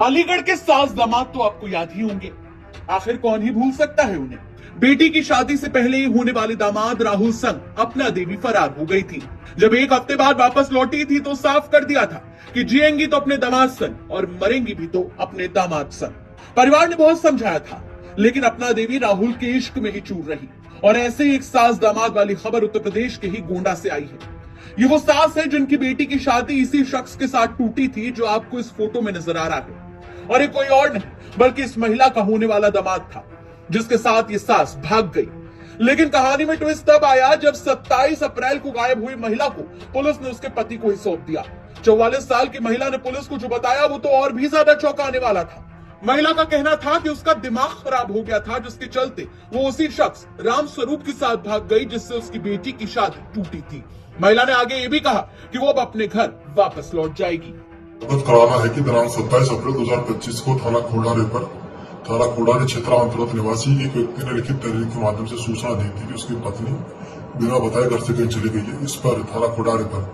अलीगढ़ के सास दामाद तो आपको याद ही होंगे। आखिर कौन ही भूल सकता है उन्हें। बेटी की शादी से पहले ही होने वाले दामाद राहुल संग अपना देवी फरार हो गई थी। जब एक हफ्ते बाद वापस लौटी थी तो साफ कर दिया था कि जिएंगी तो अपने दामाद संग और मरेंगी भी तो अपने दामाद संग। परिवार ने बहुत समझाया था, लेकिन अपना देवी राहुल के इश्क में ही चूर रही। और ऐसे ही एक सास दामाद वाली खबर उत्तर प्रदेश के ही गोंडा से आई है। ये वो सास है जिनकी बेटी की शादी इसी शख्स के साथ टूटी थी जो आपको इस फोटो में नजर आ रहा है। और ये कोई और नहीं बल्कि इस महिला का होने वाला दामाद था, जिसके साथ ये सास भाग गई। लेकिन कहानी में ट्विस्ट तब आया जब 27 अप्रैल को गायब हुई महिला को पुलिस ने उसके पति को ही सौंप दिया। 44 साल की महिला ने पुलिस को जो बताया वो तो और भी ज्यादा चौंकाने वाला था। महिला का कहना था कि उसका दिमाग खराब हो गया था, जिसके चलते वो उसी शख्स राम स्वरूप के साथ भाग गई जिससे उसकी बेटी की शादी टूटी थी। महिला ने आगे ये भी कहा कि वो अब अपने घर वापस लौट जाएगी। अवगत कराना है कि दिनांक 27 अप्रैल 2025 को थाना खोड़ारे क्षेत्र अंतर्गत निवासी एक व्यक्ति ने लिखित तहरीर के माध्यम से सूचना दी थी कि उसकी पत्नी बिना बताए घर से कहीं चली गई है। इस पर थाना खोड़ारे पर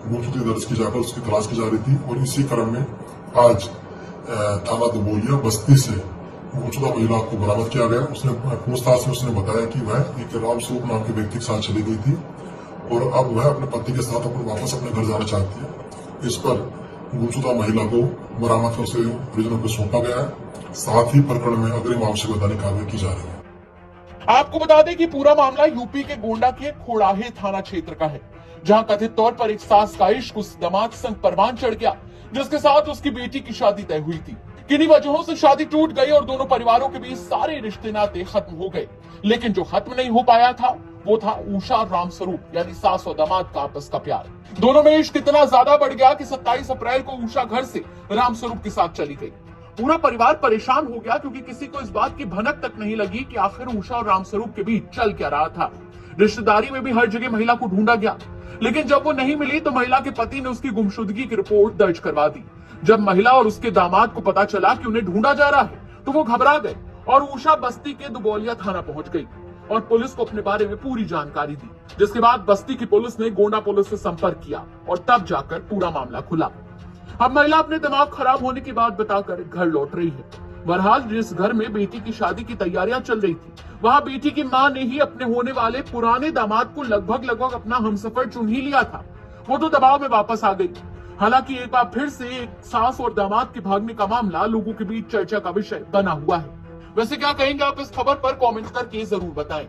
गुमशुदगी दर्ज की जाकर उसकी तलाश की जा रही थी और इसी क्रम में आज थाना दुबोलिया बस्ती से गुमशुदा महिला को बरामद किया गया। उसने पूछताछ में उसने बताया कि वह एक राम स्वरूप नाम के व्यक्ति के साथ चली गई थी और अब वह अपने पति के साथ वापस अपने घर जाना चाहती है। इस पर गुमशुदा महिला को बरामद कर उसे परिजनों को सौंपा गया है। साथ ही प्रकरण में अग्रिम आवश्यक वैधानिक कार्रवाई की जा रही है। आपको बता दें कि पूरा मामला यूपी के गोंडा के खोड़ाहे थाना क्षेत्र का है, जहां कथित तौर पर एक सास का इश्क उस दामाद संग परवान चढ़ गया जिसके साथ उसकी बेटी की शादी तय हुई थी। किन्हीं वजहों से शादी टूट गई और दोनों परिवारों के बीच सारे रिश्ते नाते खत्म हो गए। लेकिन जो खत्म नहीं हो पाया था वो था उषा राम स्वरूप यानी सास और दामाद का आपस का प्यार। दोनों में इश्क इतना ज्यादा बढ़ गया कि 27 अप्रैल को उषा घर से राम स्वरूप के साथ चली गई। पूरा परिवार परेशान हो गया क्योंकि किसी को इस बात की भनक तक नहीं लगी कि आखिर उषा और राम स्वरूप के बीच चल क्या रहा था। रिश्तेदारी में भी हर जगह महिला को ढूंढा गया, लेकिन जब वो नहीं मिली तो महिला के पति ने उसकी गुमशुदगी की रिपोर्ट दर्ज करवा दी। जब महिला और उसके दामाद को पता चला कि उन्हें ढूंढा जा रहा है तो वो घबरा गए और उषा बस्ती के दुबोलिया थाना पहुंच गई और पुलिस को अपने बारे में पूरी जानकारी दी। जिसके बाद बस्ती की पुलिस ने गोंडा पुलिस से संपर्क किया और तब जाकर पूरा मामला खुला। अब महिला अपने दिमाग खराब होने की बात बताकर घर लौट रही है। बहरहाल जिस घर में बेटी की शादी की तैयारियां चल रही थी वहां बेटी की मां ने ही अपने होने वाले पुराने दामाद को लगभग अपना हमसफर चुन ही लिया था। वो तो दबाव में वापस आ गई। हालांकि एक बार फिर से एक सास और दामाद के भागने का मामला लोगों के बीच चर्चा का विषय बना हुआ है। वैसे क्या कहेंगे आप इस खबर पर? कमेंट करके जरूर बताएं।